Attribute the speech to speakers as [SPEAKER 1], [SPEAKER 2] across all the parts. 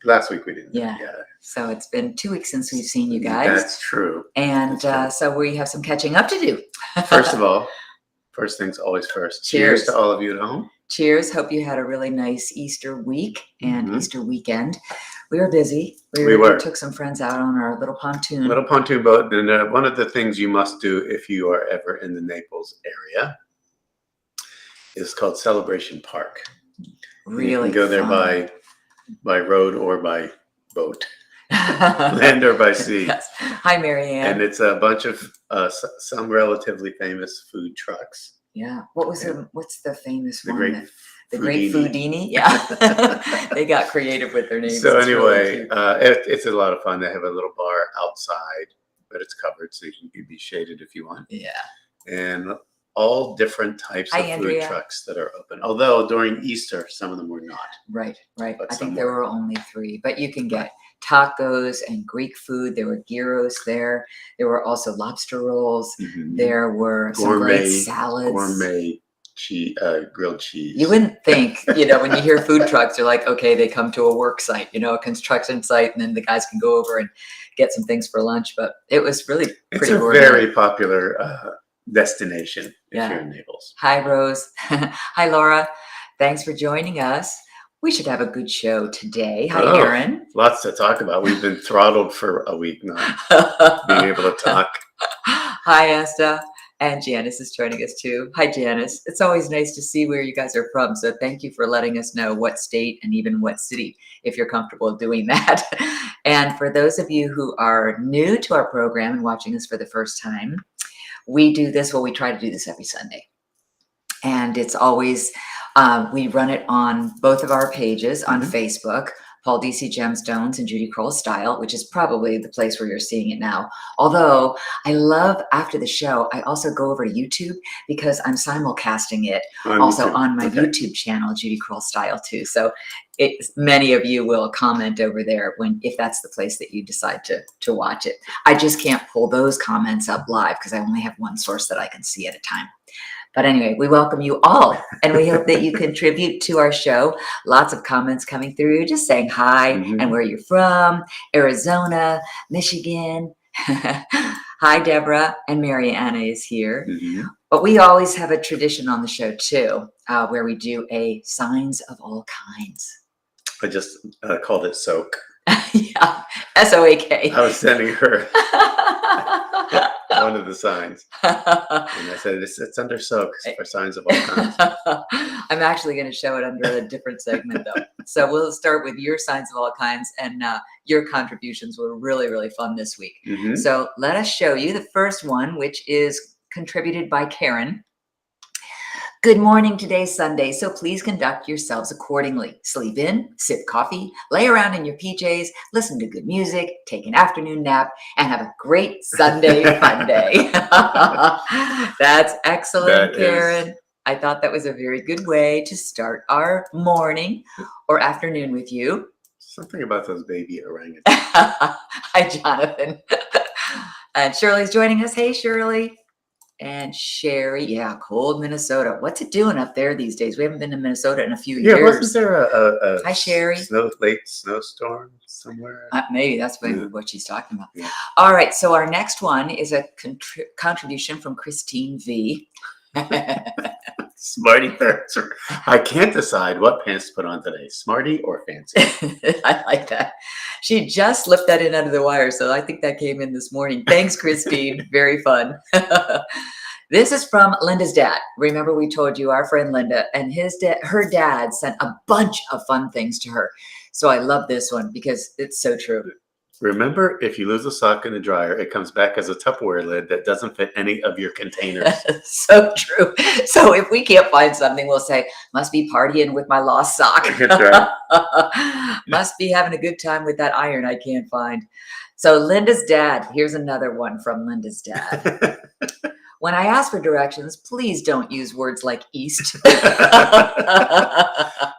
[SPEAKER 1] Last week we didn't.
[SPEAKER 2] Yeah. So it's been 2 weeks since we've seen you guys.
[SPEAKER 1] That's true.
[SPEAKER 2] And so we have some catching up to do.
[SPEAKER 1] First of all, first things always first. Cheers to all of you at home.
[SPEAKER 2] Cheers. Hope you had a really nice Easter week and Easter weekend. We were busy. We took some friends out on our little pontoon.
[SPEAKER 1] Little pontoon boat. And one of the things you must do if you are ever in the Naples area is called Celebration Park.
[SPEAKER 2] Really
[SPEAKER 1] you can go there by road or by boat. Land or by sea.
[SPEAKER 2] Yes. Hi, Marianne.
[SPEAKER 1] And it's a bunch of some relatively famous food trucks.
[SPEAKER 2] Yeah. What's the famous one? The
[SPEAKER 1] Great
[SPEAKER 2] Great Foodini. Yeah. They got creative with their names.
[SPEAKER 1] So anyway, it's a lot of fun. They have a little bar outside, but it's covered, so you can be shaded if you want.
[SPEAKER 2] Yeah.
[SPEAKER 1] And all different types of food trucks that are open. Although during Easter, some of them were not.
[SPEAKER 2] Right. I think there were only 3, but you can get tacos and Greek food. There were gyros there. There were also lobster rolls. There were some great salads.
[SPEAKER 1] Gourmet cheese, grilled cheese.
[SPEAKER 2] You wouldn't think, when you hear food trucks, you're like, okay, they come to a work site, a construction site, and then the guys can go over and get some things for lunch. But it was really pretty
[SPEAKER 1] It's a very popular destination if you're in Naples.
[SPEAKER 2] Hi, Rose. Hi, Laura. Thanks for joining us. We should have a good show today. Hi, Aaron.
[SPEAKER 1] Lots to talk about. We've been throttled for a week now, being able to talk.
[SPEAKER 2] Hi, Asta. And Janice is joining us too. Hi, Janice. It's always nice to see where you guys are from. So thank you for letting us know what state and even what city, if you're comfortable doing that. And for those of you who are new to our program and watching us for the first time, we do this, we try to do this every Sunday. And it's always, we run it on both of our pages on Facebook, Paul D.C. Gemstones and Judy Crowell Style, which is probably the place where you're seeing it now. Although I love, after the show, I also go over to YouTube because I'm simulcasting it on my YouTube channel, Judy Crowell Style too. So many of you will comment over there if that's the place that you decide to watch it. I just can't pull those comments up live because I only have one source that I can see at a time. But anyway, we welcome you all, and we hope that you contribute to our show. Lots of comments coming through, just saying hi and where you're from, Arizona, Michigan. Hi, Deborah, and Mariana is here. But we always have a tradition on the show, too, where we do a signs of all kinds.
[SPEAKER 1] I just called it SOAK.
[SPEAKER 2] Yeah, S-O-A-K.
[SPEAKER 1] I was sending her one of the signs. And I said, it's under SOAK for signs of all kinds.
[SPEAKER 2] I'm actually going to show it under a different segment, though. So we'll start with your signs of all kinds. And your contributions were really, really fun this week. So let us show you the first one, which is contributed by Karen. Good morning. Today's Sunday, so please conduct yourselves accordingly. Sleep in, sip coffee, lay around in your PJs, listen to good music, take an afternoon nap, and have a great Sunday fun day. That's excellent, Karen. I thought that was a very good way to start our morning or afternoon with you.
[SPEAKER 1] Something about those baby orangutans.
[SPEAKER 2] Hi, Jonathan. And Shirley's joining us. Hey, Shirley. And Sherry, cold Minnesota. What's it doing up there these days? We haven't been to Minnesota in a few years.
[SPEAKER 1] Wasn't there a
[SPEAKER 2] Hi, Sherry.
[SPEAKER 1] late snowstorm somewhere?
[SPEAKER 2] Maybe that's what she's talking about. Yeah. All right, so our next one is a contribution from Christine V.
[SPEAKER 1] Smarty pants. I can't decide what pants to put on today, smarty or fancy.
[SPEAKER 2] I like that. She just slipped that in under the wire, so I think that came in this morning. Thanks, Christine. Very fun. This is from Linda's dad. Remember, we told you our friend Linda and her dad sent a bunch of fun things to her. So I love this one because it's so true.
[SPEAKER 1] Remember, if you lose a sock in the dryer, it comes back as a Tupperware lid that doesn't fit any of your containers.
[SPEAKER 2] So true. So if we can't find something, we'll say, must be partying with my lost sock. Must be having a good time with that iron I can't find. So Linda's dad, here's another one from Linda's dad. When I ask for directions, please don't use words like east.
[SPEAKER 1] That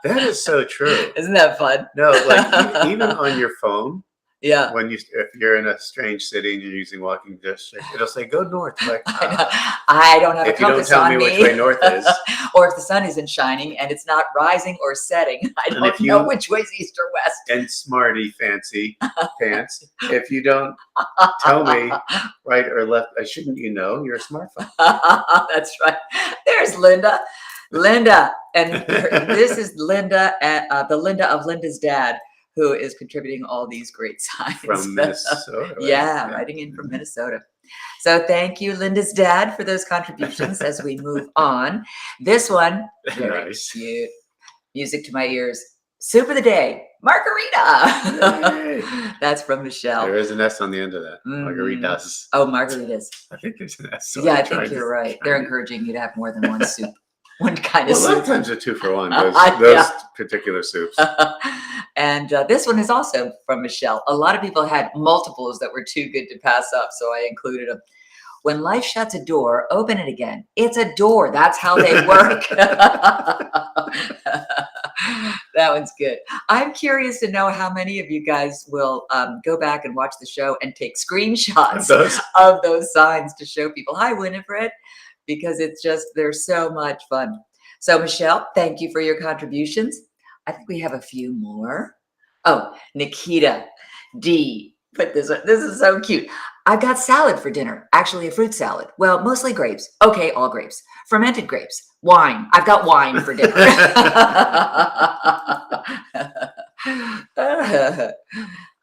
[SPEAKER 1] is so true.
[SPEAKER 2] Isn't that fun?
[SPEAKER 1] No, like even on your phone.
[SPEAKER 2] Yeah.
[SPEAKER 1] If you're in a strange city and you're using walking district, it'll say go north. Like,
[SPEAKER 2] I don't have a
[SPEAKER 1] if you don't
[SPEAKER 2] compass
[SPEAKER 1] tell
[SPEAKER 2] on
[SPEAKER 1] me
[SPEAKER 2] me.
[SPEAKER 1] which way north is,
[SPEAKER 2] Or if the sun isn't shining and it's not rising or setting, I
[SPEAKER 1] And
[SPEAKER 2] don't
[SPEAKER 1] if you-
[SPEAKER 2] know which way's east or west.
[SPEAKER 1] and smarty fancy pants, if you don't tell me right or left, shouldn't you know? You're a smartphone.
[SPEAKER 2] That's right. There's Linda. Linda, and this is Linda, the Linda of Linda's dad, who is contributing all these great signs.
[SPEAKER 1] From Minnesota. Right?
[SPEAKER 2] Yeah, writing in from Minnesota. So thank you, Linda's dad, for those contributions as we move on. This one, very
[SPEAKER 1] Nice.
[SPEAKER 2] cute. Music to my ears. Soup of the day, margarita.
[SPEAKER 1] Yay.
[SPEAKER 2] That's from Michelle.
[SPEAKER 1] There is an S on the end of that. Margaritas.
[SPEAKER 2] Oh, margaritas.
[SPEAKER 1] I think there's an S.
[SPEAKER 2] Yeah, I think you're right. They're encouraging you to have more than one soup. One kind of
[SPEAKER 1] Well, a lot
[SPEAKER 2] soup.
[SPEAKER 1] of times they're 2 for 1.
[SPEAKER 2] Yeah.
[SPEAKER 1] Those particular soups.
[SPEAKER 2] And this one is also from Michelle. A lot of people had multiples that were too good to pass up, so I included them. When life shuts a door, open it again. It's a door. That's how they work. That one's good. I'm curious to know how many of you guys will go back and watch the show and take screenshots of those signs to show people. Hi, Winifred. Because it's just, they're so much fun. So Michelle, thank you for your contributions. I think we have a few more. Oh, Nikita D. Put this is so cute. I got salad for dinner. Actually, a fruit salad. Well, mostly grapes. Okay, all grapes. Fermented grapes. Wine. I've got wine for dinner.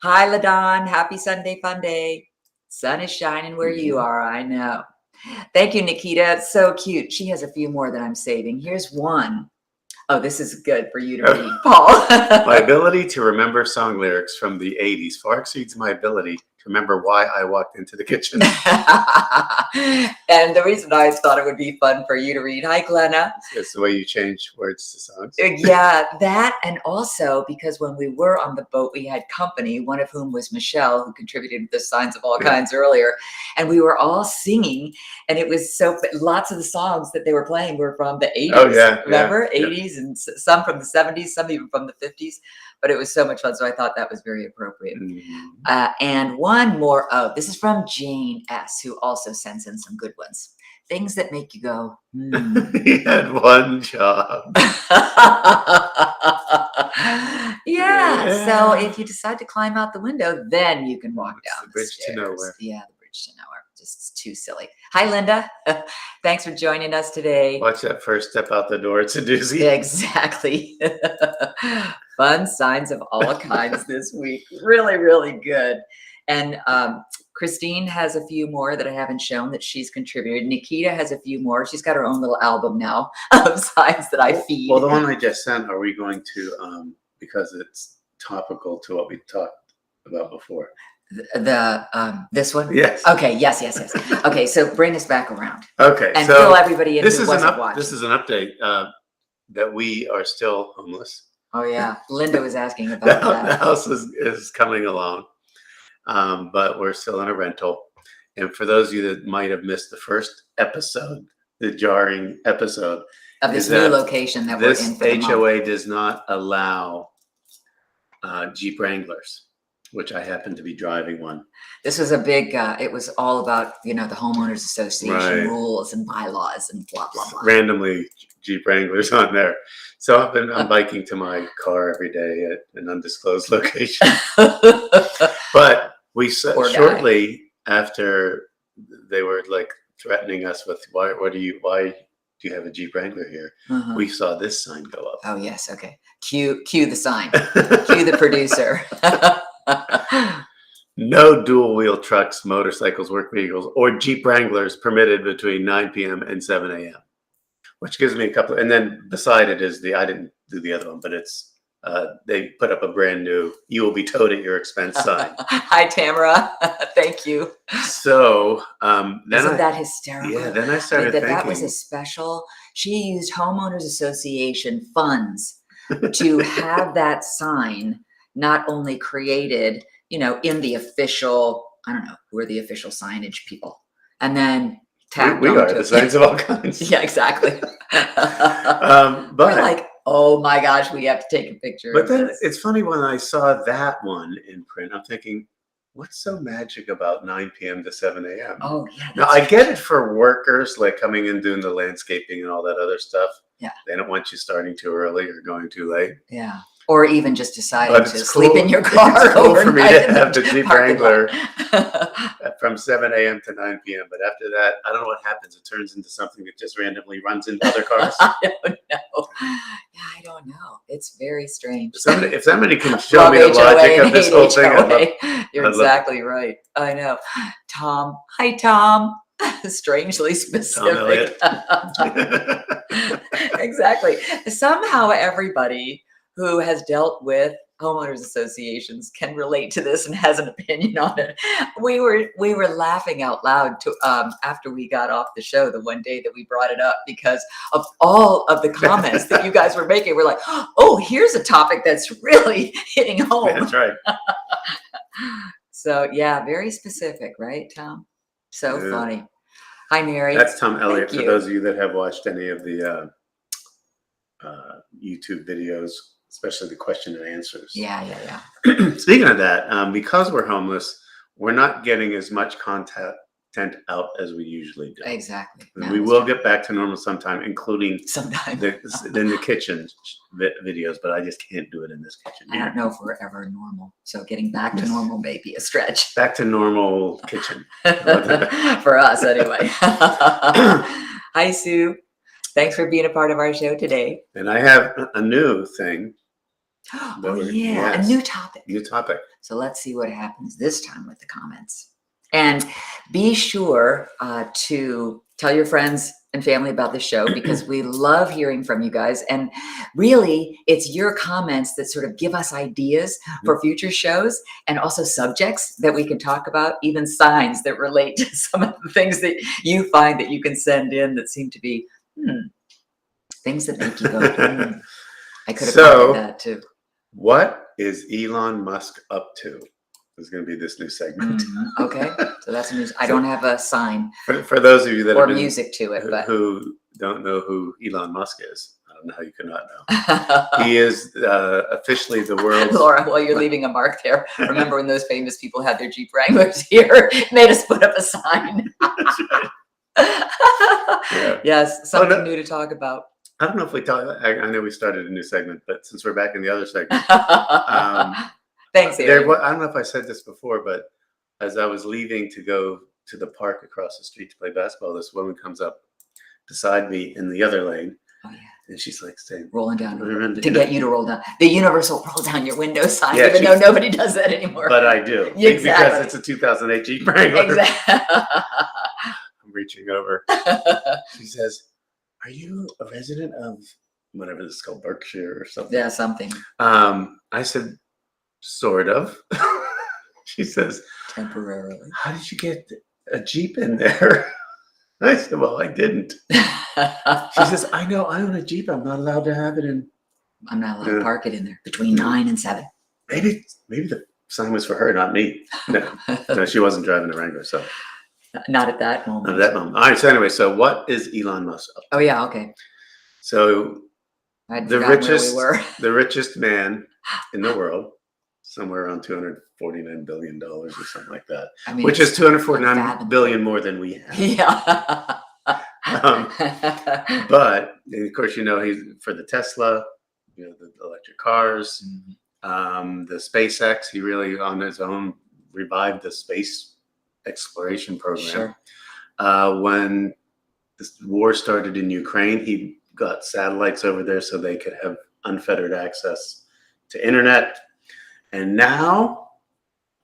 [SPEAKER 2] Hi, LaDon. Happy Sunday, Funday. Sun is shining where you are. I know. Thank you, Nikita. It's so cute. She has a few more that I'm saving. Here's one. Oh, this is good for you to read, Paul.
[SPEAKER 1] My ability to remember song lyrics from the 80s far exceeds my ability to remember why I walked into the kitchen.
[SPEAKER 2] And the reason I thought it would be fun for you to read. Hi, Glenna.
[SPEAKER 1] It's the way you change words to songs.
[SPEAKER 2] Yeah, that, and also because when we were on the boat, we had company, one of whom was Michelle, who contributed the signs of all kinds earlier, and we were all singing, and it was so, lots of the songs that they were playing were from the 80s.
[SPEAKER 1] Oh, yeah.
[SPEAKER 2] Remember? 80s, and some from the 70s, some even from the 50s, but it was so much fun, so I thought that was very appropriate. And one more, oh, this is from Jane S., who also sends in some good ones. Things that make you go,
[SPEAKER 1] He had one job.
[SPEAKER 2] Yeah. So if you decide to climb out the window, then you can walk down
[SPEAKER 1] the bridge
[SPEAKER 2] stairs.
[SPEAKER 1] to nowhere.
[SPEAKER 2] Yeah, the bridge to nowhere. Just too silly. Hi, Linda. Thanks for joining us today.
[SPEAKER 1] Watch that first step out the door. It's a doozy.
[SPEAKER 2] Exactly. Fun signs of all kinds this week. Really, really good. And Christine has a few more that I haven't shown that she's contributed. Nikita has a few more. She's got her own little album now of signs that I feed.
[SPEAKER 1] Well, the one I just sent, are we going to, because it's topical to what we talked about before?
[SPEAKER 2] This one?
[SPEAKER 1] Yes.
[SPEAKER 2] Okay, yes. Okay, so bring us back around.
[SPEAKER 1] Okay,
[SPEAKER 2] And
[SPEAKER 1] so
[SPEAKER 2] fill everybody in
[SPEAKER 1] this
[SPEAKER 2] who
[SPEAKER 1] is
[SPEAKER 2] wasn't watching.
[SPEAKER 1] This is an update that we are still homeless.
[SPEAKER 2] Oh yeah, Linda was asking about
[SPEAKER 1] The
[SPEAKER 2] that.
[SPEAKER 1] house is coming along, but we're still in a rental. And for those of you that might have missed the first episode, the jarring episode
[SPEAKER 2] Of this new location that we're in for the month.
[SPEAKER 1] HOA does not allow Jeep Wranglers, which I happen to be driving one.
[SPEAKER 2] This was a big, it was all about, the homeowners association rules and bylaws and blah, blah, blah.
[SPEAKER 1] Randomly Jeep Wranglers on there. So I'm biking to my car every day at an undisclosed location. But we shortly after they were like threatening us with why do you have a Jeep Wrangler here? We saw this sign go up.
[SPEAKER 2] Oh yes, okay. Cue the sign. Cue the producer.
[SPEAKER 1] No dual wheel trucks, motorcycles, work vehicles, or Jeep Wranglers permitted between 9 p.m. and 7 a.m. Which gives me a couple, and then beside it is I didn't do the other one, but it's, they put up a brand new, you will be towed at your expense sign.
[SPEAKER 2] Hi, Tamara. Thank you.
[SPEAKER 1] So, then
[SPEAKER 2] Isn't that hysterical?
[SPEAKER 1] Yeah, then I started thinking.
[SPEAKER 2] That was a special, she used Homeowners Association funds to have that sign not only created, in the official, I don't know, who are the official signage people, and then
[SPEAKER 1] we are the signs of all kinds.
[SPEAKER 2] Yeah, exactly.
[SPEAKER 1] But
[SPEAKER 2] we're like oh my gosh, we have to take a picture
[SPEAKER 1] But
[SPEAKER 2] of
[SPEAKER 1] then
[SPEAKER 2] this.
[SPEAKER 1] it's funny when I saw that one in print, I'm thinking, what's so magic about 9 p.m. to 7 a.m.?
[SPEAKER 2] Oh yeah.
[SPEAKER 1] Now, I get it for workers, like coming in doing the landscaping and all that other stuff.
[SPEAKER 2] Yeah.
[SPEAKER 1] They don't want you starting too early or going too late.
[SPEAKER 2] Yeah. Or even just deciding
[SPEAKER 1] But
[SPEAKER 2] to
[SPEAKER 1] it's
[SPEAKER 2] sleep
[SPEAKER 1] cool.
[SPEAKER 2] in your car
[SPEAKER 1] It's cool for me
[SPEAKER 2] overnight
[SPEAKER 1] to
[SPEAKER 2] in
[SPEAKER 1] have the Jeep
[SPEAKER 2] parking
[SPEAKER 1] Wrangler
[SPEAKER 2] lot.
[SPEAKER 1] from 7 a.m. to 9 p.m. But after that, I don't know what happens. It turns into something that just randomly runs into other cars.
[SPEAKER 2] I don't know. Yeah, I don't know. It's very strange.
[SPEAKER 1] If somebody can show
[SPEAKER 2] Love
[SPEAKER 1] me the
[SPEAKER 2] HOA
[SPEAKER 1] logic
[SPEAKER 2] and
[SPEAKER 1] of this
[SPEAKER 2] hate
[SPEAKER 1] whole thing,
[SPEAKER 2] HOA. You're
[SPEAKER 1] I'd love
[SPEAKER 2] exactly right. I know. Tom. Hi, Tom. Strangely specific. Exactly. Somehow everybody who has dealt with homeowners associations can relate to this and has an opinion on it. We were laughing out loud to after we got off the show the one day that we brought it up because of all of the comments that you guys were making. We're like, oh, here's a topic that's really hitting home.
[SPEAKER 1] That's right.
[SPEAKER 2] So yeah, very specific, right, Tom? So
[SPEAKER 1] Yeah.
[SPEAKER 2] funny. Hi, Mary.
[SPEAKER 1] That's Tom Elliott.
[SPEAKER 2] Thank
[SPEAKER 1] For
[SPEAKER 2] you.
[SPEAKER 1] those of you that have watched any of the YouTube videos, especially the question and answers.
[SPEAKER 2] Yeah.
[SPEAKER 1] Speaking of that, because we're homeless, we're not getting as much content out as we usually do.
[SPEAKER 2] Exactly.
[SPEAKER 1] And we will get back to normal sometime, including
[SPEAKER 2] sometime
[SPEAKER 1] in the kitchen videos, but I just can't do it in this kitchen.
[SPEAKER 2] I don't know if we're ever normal. So getting back to normal may be a stretch.
[SPEAKER 1] Back to normal kitchen.
[SPEAKER 2] For us, anyway. Hi, Sue. Thanks for being a part of our show today.
[SPEAKER 1] And I have a new thing.
[SPEAKER 2] Oh, yeah.
[SPEAKER 1] Yes.
[SPEAKER 2] A new topic.
[SPEAKER 1] New topic.
[SPEAKER 2] So let's see what happens this time with the comments. And be sure to tell your friends and family about the show because we love hearing from you guys. And really, it's your comments that sort of give us ideas for future shows and also subjects that we can talk about, even signs that relate to some of the things that you find that you can send in that seem to be things that make you go, I could have thought that too.
[SPEAKER 1] What is Elon Musk up to? Is going to be this new segment.
[SPEAKER 2] Okay, so that's news. I don't have a sign
[SPEAKER 1] for those of you that
[SPEAKER 2] or
[SPEAKER 1] have
[SPEAKER 2] music to it, but
[SPEAKER 1] who don't know who Elon Musk is. I don't know how you could not know. He is officially the world's.
[SPEAKER 2] Laura, while you're leaving a mark there, remember when those famous people had their Jeep Wranglers here? Made us put up a sign.
[SPEAKER 1] Yeah.
[SPEAKER 2] Yes, something new to talk about.
[SPEAKER 1] I don't know if we talk. I know we started a new segment, but since we're back in the other segment,
[SPEAKER 2] thanks, Aaron.
[SPEAKER 1] I don't know if I said this before, but as I was leaving to go to the park across the street to play basketball, this woman comes up beside me in the other lane.
[SPEAKER 2] Oh yeah.
[SPEAKER 1] And she's like saying,
[SPEAKER 2] rolling down to get you to roll down the universal roll down your window sign,
[SPEAKER 1] Yeah,
[SPEAKER 2] even though nobody does that anymore.
[SPEAKER 1] but I do.
[SPEAKER 2] Exactly.
[SPEAKER 1] Because it's a 2008 Jeep Wrangler.
[SPEAKER 2] Exactly.
[SPEAKER 1] I'm reaching over. She says, "Are you a resident of whatever this is called, Berkshire or something?"
[SPEAKER 2] Yeah, something.
[SPEAKER 1] I said, "Sort of." She says,
[SPEAKER 2] Temporarily.
[SPEAKER 1] "How did you get a Jeep in there?" I said, "Well, I didn't." She says, "I know, I own a Jeep. I'm not allowed to have it in."
[SPEAKER 2] I'm not allowed to park it in there between 9 and 7.
[SPEAKER 1] Maybe the sign was for her, not me. No, she wasn't driving the Wrangler, so.
[SPEAKER 2] Not at that moment.
[SPEAKER 1] Not at that moment. All right. So anyway, so what is Elon Musk up to?
[SPEAKER 2] Oh yeah. Okay.
[SPEAKER 1] So
[SPEAKER 2] I'd
[SPEAKER 1] the
[SPEAKER 2] forgotten
[SPEAKER 1] richest,
[SPEAKER 2] where we were.
[SPEAKER 1] the richest man in the world, somewhere around $249 billion or something like that,
[SPEAKER 2] I mean,
[SPEAKER 1] which is 249
[SPEAKER 2] unfathomable.
[SPEAKER 1] billion more than we have.
[SPEAKER 2] Yeah.
[SPEAKER 1] But of course, you know, he's for the Tesla, you know, the electric cars, the SpaceX. He really on his own revived the space exploration program.
[SPEAKER 2] Sure.
[SPEAKER 1] When this war started in Ukraine, he got satellites over there so they could have unfettered access to internet. And now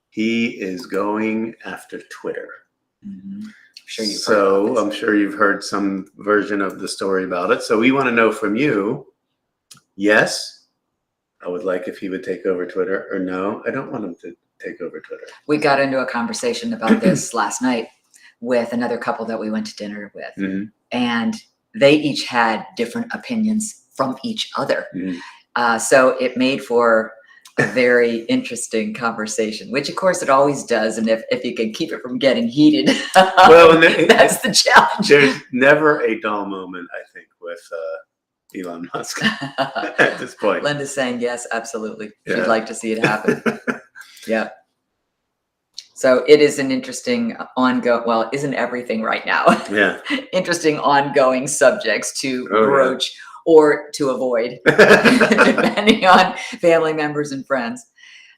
[SPEAKER 1] he is going after Twitter.
[SPEAKER 2] I'm sure you've heard some version of the story about it. So we want to know from you, yes, I would like if he would take over Twitter, or no, I don't want him to take over Twitter. We got into a conversation about this last night with another couple that we went to dinner with, and they each had different opinions from each other. So it made for a very interesting conversation, which of course it always does. And if you can keep it from getting heated,
[SPEAKER 1] well,
[SPEAKER 2] that's the challenge.
[SPEAKER 1] There's never a dull moment, I think, with Elon Musk at this point.
[SPEAKER 2] Linda's saying yes, absolutely.
[SPEAKER 1] Yeah.
[SPEAKER 2] She'd like to see it happen. Yeah. So it is an interesting ongoing, well, isn't everything right now?
[SPEAKER 1] Yeah.
[SPEAKER 2] Interesting ongoing subjects to
[SPEAKER 1] Oh, yeah.
[SPEAKER 2] broach or to avoid, depending on family members and friends.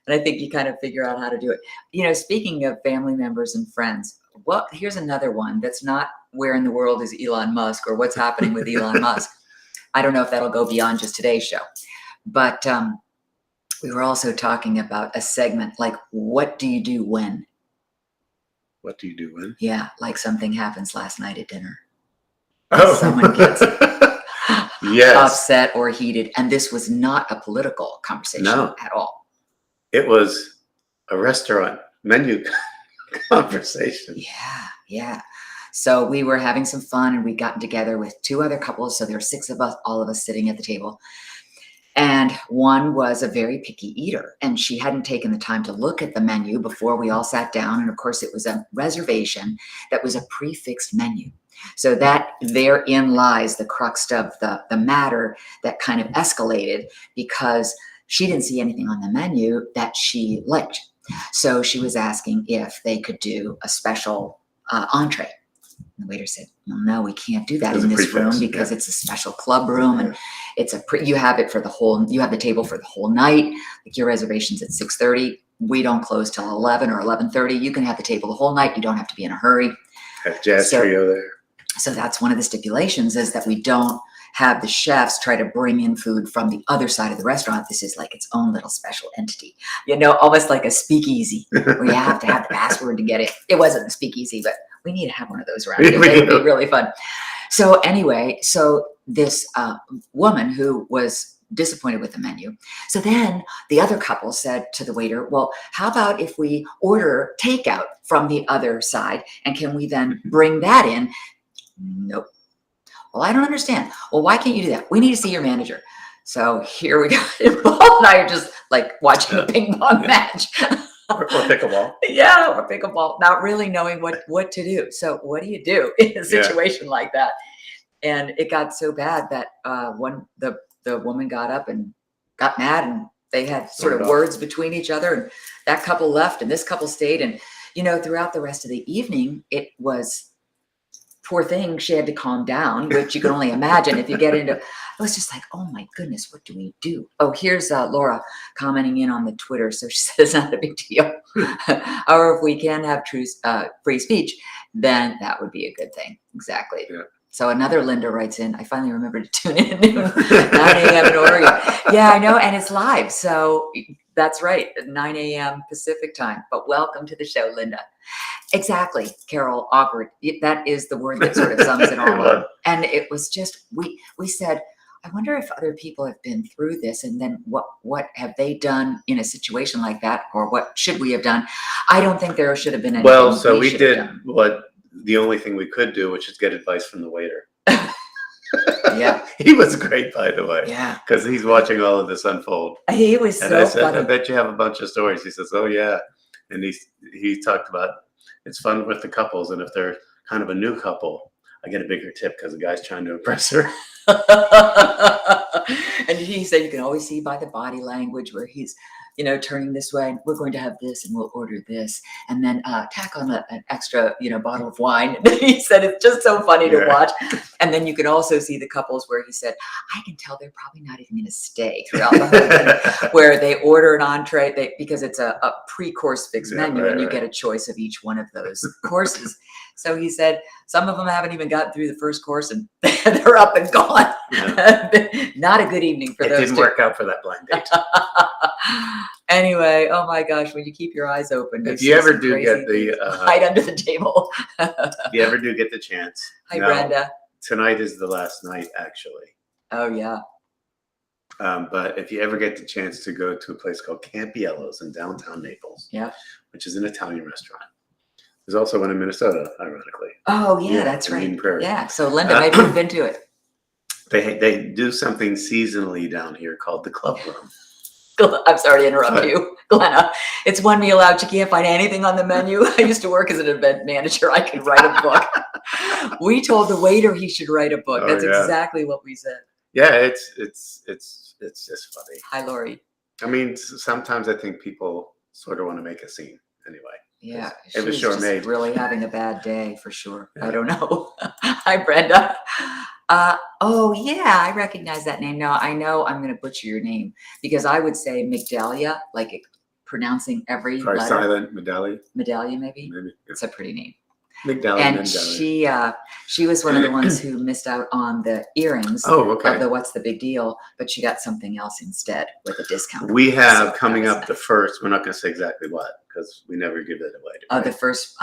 [SPEAKER 2] And I think you kind of figure out how to do it. You know, speaking of family members and friends, well, here's another one that's not where in the world is Elon Musk or what's happening with Elon Musk. I don't know if that'll go beyond just today's show, but we were also talking about a segment like, what do you do when?
[SPEAKER 1] What do you do when?
[SPEAKER 2] Yeah, like something happens last night at dinner.
[SPEAKER 1] Oh.
[SPEAKER 2] Someone gets
[SPEAKER 1] yes.
[SPEAKER 2] upset or heated. And this was not a political conversation
[SPEAKER 1] No.
[SPEAKER 2] at all.
[SPEAKER 1] It was a restaurant menu conversation.
[SPEAKER 2] Yeah, yeah. So we were having some fun and we'd gotten together with two other couples. So there were 6 of us, all of us sitting at the table. And one was a very picky eater, and she hadn't taken the time to look at the menu before we all sat down. And of course, it was a reservation that was a prefixed menu. So that therein lies the crux of the matter that kind of escalated, because she didn't see anything on the menu that she liked. So she was asking if they could do a special entree. And the waiter said, well, no, we can't do that in this room because it's a special club room, and it's you have it for the whole, you have the table for the whole night. Like your reservation's at 6:30. We don't close till 11 or 11:30. You can have the table the whole night. You don't have to be in a hurry.
[SPEAKER 1] Have jazz trio there.
[SPEAKER 2] So that's one of the stipulations, is that we don't have the chefs try to bring in food from the other side of the restaurant. This is like its own little special entity, you know, almost like a speakeasy where you have to have the password to get in. It wasn't a speakeasy, but we need to have one of those around here. It would be really fun. So anyway, so this woman who was disappointed with the menu. So then the other couple said to the waiter, well, how about if we order takeout from the other side, and can we then bring that in? Nope. Well, I don't understand. Well, why can't you do that? We need to see your manager. So here we go. Paul and I are just like watching a ping pong match.
[SPEAKER 1] Or pickleball.
[SPEAKER 2] Yeah, or pickleball, not really knowing what to do. So what do you do in a situation like that? And it got so bad that the woman got up and got mad, and they had sort of words between each other, and that couple left and this couple stayed. And, you know, throughout the rest of the evening, it was, poor thing, she had to calm down, which you can only imagine if you get into, it was just like, oh my goodness, what do we do? Oh, here's Laura commenting in on the Twitter. So she says, not a big deal. Or if we can have true free speech, then that would be a good thing. Exactly. Yeah. So another Linda writes in, I finally remembered to tune in at noon, 9 a.m. in Oregon. Yeah, I know. And it's live. So that's right, at 9 a.m. Pacific time. But welcome to the show, Linda. Exactly, Carol, awkward. That is the word that sort of sums it all up. And it was just, we said, I wonder if other people have been through this, and then what have they done in a situation like that, or what should we have done? I don't think there should have been anything.
[SPEAKER 1] Well, so we did the only thing we could do, which is get advice from the waiter.
[SPEAKER 2] Yeah.
[SPEAKER 1] He was great, by the way.
[SPEAKER 2] Yeah.
[SPEAKER 1] Because he's watching all of this unfold.
[SPEAKER 2] He was
[SPEAKER 1] and
[SPEAKER 2] so
[SPEAKER 1] I said,
[SPEAKER 2] funny.
[SPEAKER 1] I bet you have a bunch of stories. He says, oh, yeah. And he talked about it's fun with the couples. And if they're kind of a new couple, I get a bigger tip because the guy's trying to impress her.
[SPEAKER 2] And he said you can always see by the body language where he's, you know, turning this way. We're going to have this, and we'll order this, and then tack on an extra, you know, bottle of wine. He said it's just so funny to watch. And then you can also see the couples where he said, I can tell they're probably not even going to stay throughout the whole thing, where they order an entree because it's a pre-course fixed menu, and you get a choice of each one of those courses. So he said some of them haven't even gotten through the first course, and they're up and gone. Yeah. Not a good evening for those.
[SPEAKER 1] It didn't work out for that blind date.
[SPEAKER 2] Anyway, oh my gosh, when you keep your eyes open.
[SPEAKER 1] If you ever do get the
[SPEAKER 2] hide under the table.
[SPEAKER 1] If you ever do get the chance.
[SPEAKER 2] Hi, Brenda.
[SPEAKER 1] Tonight is the last night, actually.
[SPEAKER 2] Oh yeah.
[SPEAKER 1] But if you ever get the chance to go to a place called Campiello's in downtown Naples, which is an Italian restaurant. There's also one in Minnesota, ironically.
[SPEAKER 2] Oh yeah, that's right.
[SPEAKER 1] Prairie.
[SPEAKER 2] Yeah. So Linda, maybe you've been to it.
[SPEAKER 1] They do something seasonally down here called the Club Room.
[SPEAKER 2] I'm sorry to interrupt you, Glenna. It's one meal out. You can't find anything on the menu. I used to work as an event manager. I could write a book. We told the waiter he should write a book. That's exactly what we said.
[SPEAKER 1] Yeah, it's just funny.
[SPEAKER 2] Hi, Lori.
[SPEAKER 1] I mean, sometimes I think people sort of want to make a scene anyway.
[SPEAKER 2] Yeah,
[SPEAKER 1] It was
[SPEAKER 2] she's
[SPEAKER 1] sure
[SPEAKER 2] just
[SPEAKER 1] made.
[SPEAKER 2] really having a bad day for sure. I
[SPEAKER 1] Yeah.
[SPEAKER 2] don't know. Hi, Brenda. Oh yeah, I recognize that name. Now I know I'm going to butcher your name because I would say Migdalia, like pronouncing every
[SPEAKER 1] Probably
[SPEAKER 2] letter.
[SPEAKER 1] silent medallion.
[SPEAKER 2] Medallia, maybe.
[SPEAKER 1] Maybe.
[SPEAKER 2] It's a pretty name.
[SPEAKER 1] Medallion.
[SPEAKER 2] And she was one of the ones who missed out on the earrings
[SPEAKER 1] Oh, okay.
[SPEAKER 2] of the What's the Big Deal, but she got something else instead with a discount.
[SPEAKER 1] We have
[SPEAKER 2] So
[SPEAKER 1] coming
[SPEAKER 2] that was
[SPEAKER 1] up the first. We're not going to say exactly what because we never give it away.
[SPEAKER 2] Oh, the first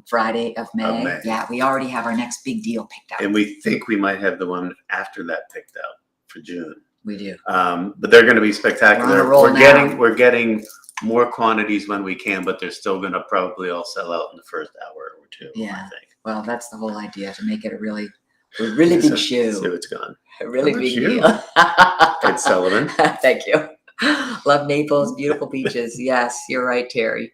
[SPEAKER 2] Friday of May.
[SPEAKER 1] May.
[SPEAKER 2] Yeah, we already have our next big deal picked out.
[SPEAKER 1] And we think we might have the one after that picked out for June.
[SPEAKER 2] We do.
[SPEAKER 1] But they're going to be spectacular.
[SPEAKER 2] We're on a roll now.
[SPEAKER 1] We're getting more quantities when we can, but they're still going to probably all sell out in the first hour or two.
[SPEAKER 2] Yeah.
[SPEAKER 1] I think.
[SPEAKER 2] Well, that's the whole idea, to make it a really big show.
[SPEAKER 1] So it's gone.
[SPEAKER 2] A really
[SPEAKER 1] How
[SPEAKER 2] big
[SPEAKER 1] about you?
[SPEAKER 2] deal.
[SPEAKER 1] Ed Sullivan.
[SPEAKER 2] Thank you. Love Naples, beautiful beaches. Yes, you're right, Terry.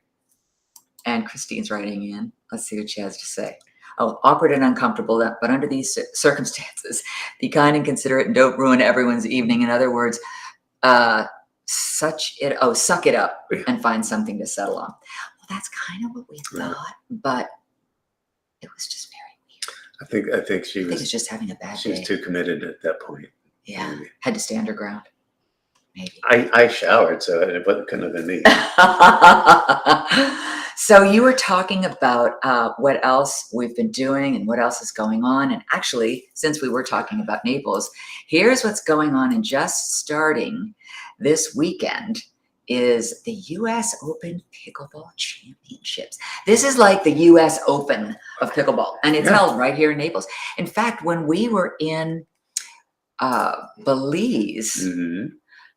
[SPEAKER 2] And Christine's writing in. Let's see what she has to say. Oh, awkward and uncomfortable, but under these circumstances, be kind and considerate and don't ruin everyone's evening. In other words, suck it up and find something to settle on. Well, that's kind of what we thought, but it was just very weird.
[SPEAKER 1] I think she
[SPEAKER 2] I think it's
[SPEAKER 1] was
[SPEAKER 2] just having a bad
[SPEAKER 1] she
[SPEAKER 2] day.
[SPEAKER 1] was too committed at that point.
[SPEAKER 2] Yeah,
[SPEAKER 1] Maybe.
[SPEAKER 2] had to stay underground. Maybe.
[SPEAKER 1] I showered, so it couldn't have been me.
[SPEAKER 2] So you were talking about what else we've been doing and what else is going on. And actually, since we were talking about Naples, here's what's going on and just starting this weekend is the U.S. Open Pickleball Championships. This is like the U.S. Open of pickleball, and it's held right here in Naples. In fact, when we were in Belize,
[SPEAKER 1] Mm-hmm.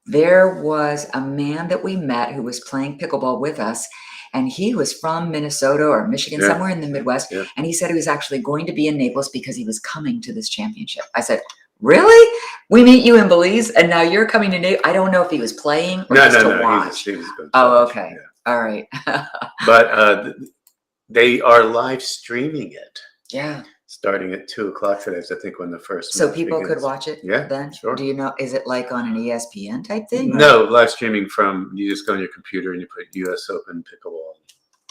[SPEAKER 2] there was a man that we met who was playing pickleball with us, and he was from Minnesota or Michigan, somewhere in the Midwest.
[SPEAKER 1] Yeah.
[SPEAKER 2] And he said he was actually going to be in Naples because he was coming to this championship. I said, really? We meet you in Belize and now you're coming to Naples? I don't know if he was playing or just to watch.
[SPEAKER 1] He was going to
[SPEAKER 2] Oh,
[SPEAKER 1] watch,
[SPEAKER 2] okay.
[SPEAKER 1] yeah.
[SPEAKER 2] All right.
[SPEAKER 1] But they are live streaming it.
[SPEAKER 2] Yeah.
[SPEAKER 1] Starting at 2:00 today, I think when the first.
[SPEAKER 2] So
[SPEAKER 1] match
[SPEAKER 2] people
[SPEAKER 1] begins.
[SPEAKER 2] could watch it.
[SPEAKER 1] Yeah,
[SPEAKER 2] then.
[SPEAKER 1] sure.
[SPEAKER 2] Do you know? Is it like on an ESPN type thing? Or?
[SPEAKER 1] No, live streaming from you just go on your computer and you put U.S. Open Pickleball.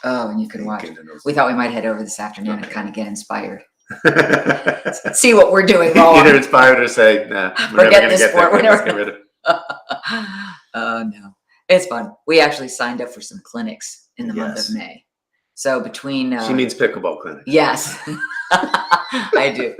[SPEAKER 2] Oh, and you can watch. We thought we might head over this afternoon and kind of get inspired. See what we're doing wrong.
[SPEAKER 1] Either inspired or say, nah,
[SPEAKER 2] forget this sport.
[SPEAKER 1] We're never get rid of.
[SPEAKER 2] Oh no, it's fun. We actually signed up for some clinics in the month of May. So between
[SPEAKER 1] she means pickleball clinic.
[SPEAKER 2] Yes, I do.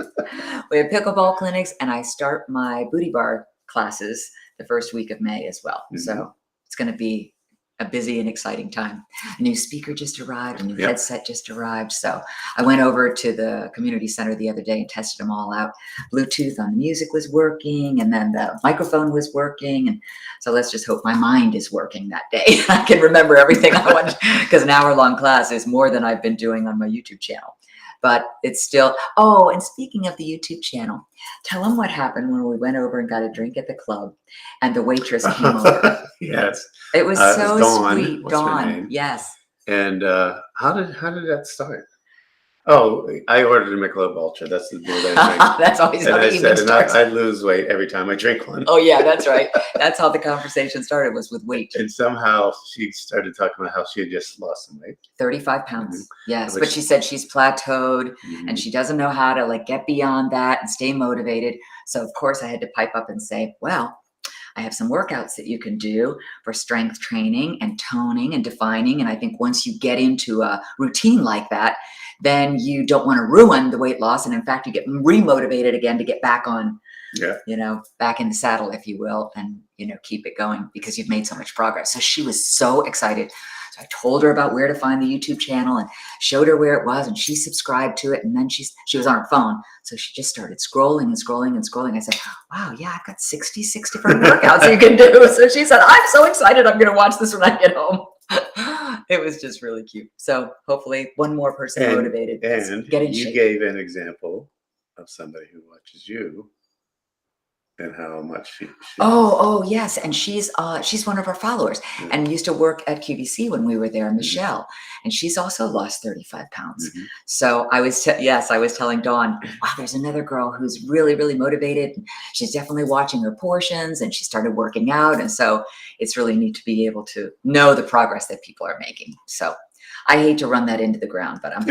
[SPEAKER 2] We have pickleball clinics, and I start my booty bar classes the first week of May as well. Mm-hmm. So it's going to be a busy and exciting time. A new speaker just arrived, a new headset just arrived. So I went over to the community center the other day and tested them all out. Bluetooth on the music was working, and then the microphone was working. And so let's just hope my mind is working that day. I can remember everything I want, because an hour-long class is more than I've been doing on my YouTube channel. But it's still, oh, and speaking of the YouTube channel, tell them what happened when we went over and got a drink at the club and the waitress came over.
[SPEAKER 1] Yes.
[SPEAKER 2] It was so
[SPEAKER 1] Dawn.
[SPEAKER 2] sweet.
[SPEAKER 1] What's her
[SPEAKER 2] Dawn,
[SPEAKER 1] name?
[SPEAKER 2] yes.
[SPEAKER 1] And how did that start? Oh, I ordered a Michelob Ultra. That's the beer that I drink.
[SPEAKER 2] That's always how the evening starts.
[SPEAKER 1] I lose weight every time I drink one.
[SPEAKER 2] Oh yeah, that's right. That's how the conversation started, was with weight.
[SPEAKER 1] And somehow she started talking about how she had just lost some weight.
[SPEAKER 2] 35 pounds. Mm-hmm. Yes,
[SPEAKER 1] Which,
[SPEAKER 2] but she said she's plateaued and she doesn't know how to like get beyond that and stay motivated. So of course I had to pipe up and say, well, I have some workouts that you can do for strength training and toning and defining. And I think once you get into a routine like that, then you don't want to ruin the weight loss. And in fact, you get remotivated again to get back on, back in the saddle, if you will, and, keep it going because you've made so much progress. So she was so excited. So I told her about where to find the YouTube channel and showed her where it was, and she subscribed to it. And then she was on her phone. So she just started scrolling and scrolling and scrolling. I said, wow, yeah, I've got 66 different workouts you can do. So she said, I'm so excited. I'm going to watch this when I get home. It was just really cute. So hopefully one more person motivated.
[SPEAKER 1] And
[SPEAKER 2] get in
[SPEAKER 1] you
[SPEAKER 2] shape.
[SPEAKER 1] Gave an example of somebody who watches you and how much she
[SPEAKER 2] Oh, yes. And she's one of our followers
[SPEAKER 1] Yeah.
[SPEAKER 2] and used to work at QVC when we were there, Michelle. And she's also lost 35 pounds.
[SPEAKER 1] Mhm.
[SPEAKER 2] So I was telling Dawn, wow, there's another girl who's really, really motivated. She's definitely watching her portions and she started working out. And so it's really neat to be able to know the progress that people are making. So I hate to run that into the ground, but I'm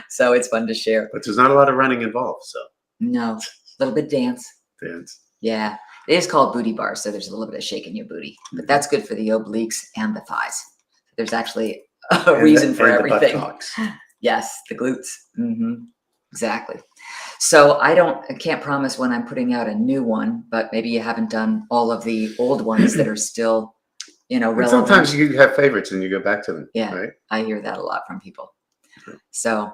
[SPEAKER 2] so it's fun to share.
[SPEAKER 1] But there's not a lot of running involved, so
[SPEAKER 2] No, a little bit dance.
[SPEAKER 1] dance.
[SPEAKER 2] Yeah, it is called booty bars, so there's a little bit of shaking your booty, but that's good for the obliques and the thighs. There's actually a reason for everything.
[SPEAKER 1] The buttocks.
[SPEAKER 2] Yes, the glutes. Exactly. So I can't promise when I'm putting out a new one, but maybe you haven't done all of the old ones that are still,
[SPEAKER 1] And
[SPEAKER 2] relevant.
[SPEAKER 1] sometimes you have favorites and you go back to them.
[SPEAKER 2] Yeah,
[SPEAKER 1] right?
[SPEAKER 2] I hear that a lot from people.
[SPEAKER 1] Sure.
[SPEAKER 2] So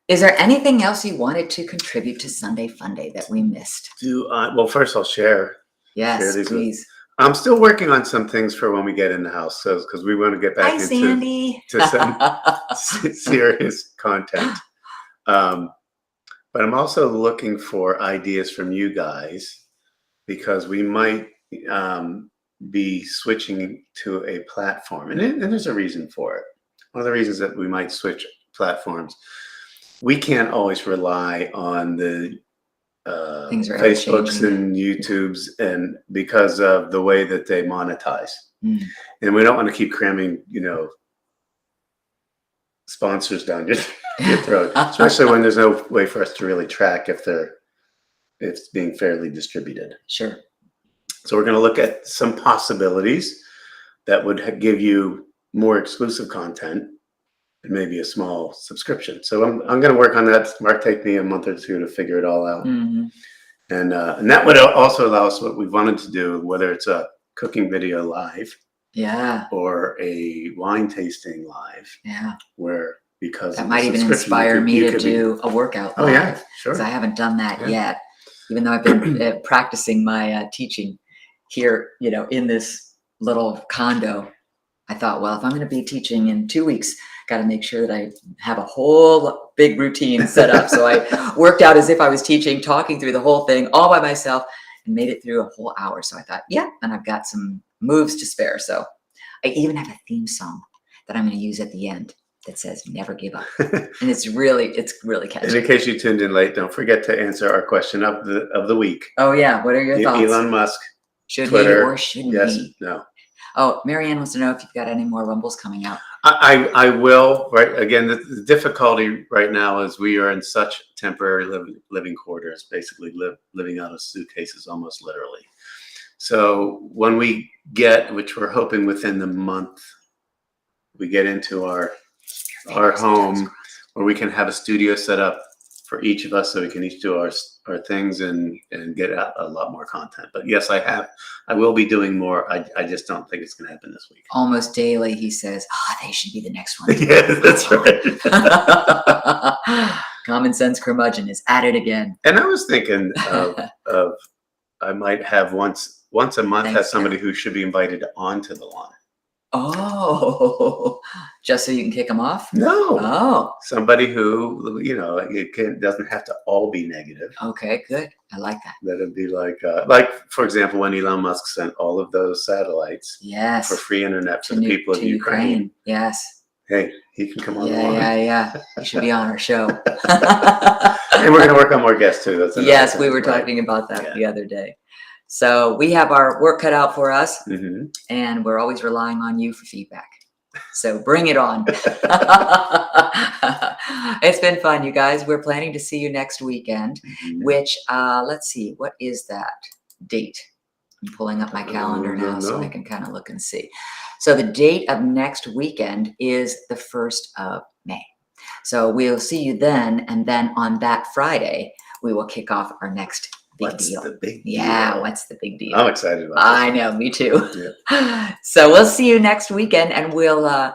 [SPEAKER 2] is there anything else you wanted to contribute to Sunday Funday that we missed?
[SPEAKER 1] Well, first I'll share.
[SPEAKER 2] Yes,
[SPEAKER 1] these
[SPEAKER 2] please.
[SPEAKER 1] I'm still working on some things for when we get in the house, so because we want to get back
[SPEAKER 2] Hi,
[SPEAKER 1] into
[SPEAKER 2] Sandy.
[SPEAKER 1] some serious content. But I'm also looking for ideas from you guys because we might be switching to a platform, and there's a reason for it. One of the reasons that we might switch platforms, we can't always rely on the
[SPEAKER 2] Things are
[SPEAKER 1] Facebooks
[SPEAKER 2] ever-changing.
[SPEAKER 1] and YouTubes, and because of the way that they monetize,
[SPEAKER 2] Mm.
[SPEAKER 1] and we don't want to keep cramming, sponsors down your throat, especially when there's no way for us to really track if it's being fairly distributed.
[SPEAKER 2] Sure.
[SPEAKER 1] So we're going to look at some possibilities that would give you more exclusive content and maybe a small subscription. So I'm going to work on that. It might take me a month or two to figure it all out.
[SPEAKER 2] Mm-hmm.
[SPEAKER 1] And that would also allow us what we've wanted to do, whether it's a cooking video live,
[SPEAKER 2] Yeah.
[SPEAKER 1] or a wine tasting live.
[SPEAKER 2] Yeah.
[SPEAKER 1] Where because
[SPEAKER 2] that might even inspire me to do a workout
[SPEAKER 1] live. Oh yeah, sure.
[SPEAKER 2] Because I haven't done that yet, even though I've been practicing my teaching here, in this little condo. I thought, well, if I'm going to be teaching in 2 weeks, got to make sure that I have a whole big routine set up. So I worked out as if I was teaching, talking through the whole thing all by myself, and made it through a whole hour. So I thought, yeah, and I've got some moves to spare. So I even have a theme song that I'm going to use at the end that says "Never Give Up," and it's really catchy.
[SPEAKER 1] And in case you tuned in late, don't forget to answer our question of the week.
[SPEAKER 2] Oh yeah, what are your thoughts?
[SPEAKER 1] Elon Musk,
[SPEAKER 2] should
[SPEAKER 1] Twitter,
[SPEAKER 2] he or shouldn't
[SPEAKER 1] yes,
[SPEAKER 2] he?
[SPEAKER 1] No.
[SPEAKER 2] Oh, Marianne wants to know if you've got any more Rumbles coming out.
[SPEAKER 1] I will. Right. Again, the difficulty right now is we are in such temporary living quarters, basically living out of suitcases, almost literally. So when we get, which we're hoping within the month, we get into our home where we can have a studio set up for each of us, so we can each do our things and get out a lot more content. But yes, I will be doing more. I just don't think it's going to happen this week.
[SPEAKER 2] Almost daily, he says, they should be the next one.
[SPEAKER 1] Yeah, that's right.
[SPEAKER 2] Common sense curmudgeon is at it again.
[SPEAKER 1] And I was thinking of I might have once a month have somebody who should be invited onto the lawn.
[SPEAKER 2] Oh, just so you can kick them off?
[SPEAKER 1] No.
[SPEAKER 2] Oh.
[SPEAKER 1] Somebody who, it doesn't have to all be negative.
[SPEAKER 2] Okay, good. I like that.
[SPEAKER 1] That'd be like, for example, when Elon Musk sent all of those satellites for free internet for the people of Ukraine.
[SPEAKER 2] Yes.
[SPEAKER 1] Hey, he can come on the lawn.
[SPEAKER 2] Yeah. He should be on our show.
[SPEAKER 1] And we're going to work on more guests too.
[SPEAKER 2] Yes, we were talking about that the other day. So we have our work cut out for us, and we're always relying on you for feedback. So bring it on. It's been fun, you guys. We're planning to see you next weekend, which, let's see, what is that date? I'm pulling up my calendar now so I can kind of look and see. So the date of next weekend is the 1st of May. So we'll see you then, and then on that Friday, we will kick off our next
[SPEAKER 1] What's the big deal?
[SPEAKER 2] Yeah, what's the big deal?
[SPEAKER 1] I'm excited about this.
[SPEAKER 2] I know, me too. Yeah. So we'll see you next weekend, and we'll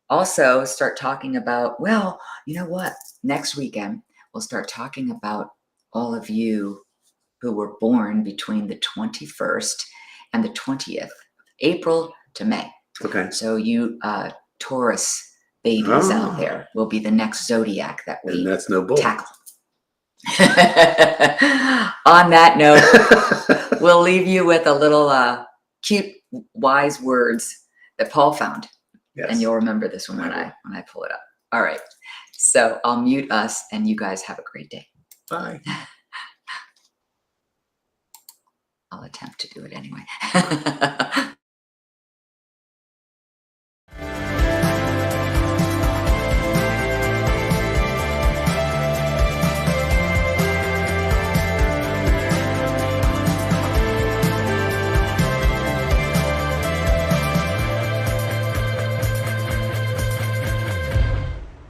[SPEAKER 2] also start talking about, well, you know what? Next weekend, we'll start talking about all of you who were born between the 21st and the 20th, April to May.
[SPEAKER 1] Okay.
[SPEAKER 2] So you Taurus babies out there will be the next zodiac that we
[SPEAKER 1] and that's no bull.
[SPEAKER 2] tackle. On that note, we'll leave you with a little cute, wise words that Paul found.
[SPEAKER 1] Yes.
[SPEAKER 2] And you'll remember this one when I pull it up. All right. So I'll mute us and you guys have a great day.
[SPEAKER 1] Bye.
[SPEAKER 2] I'll attempt to do it anyway.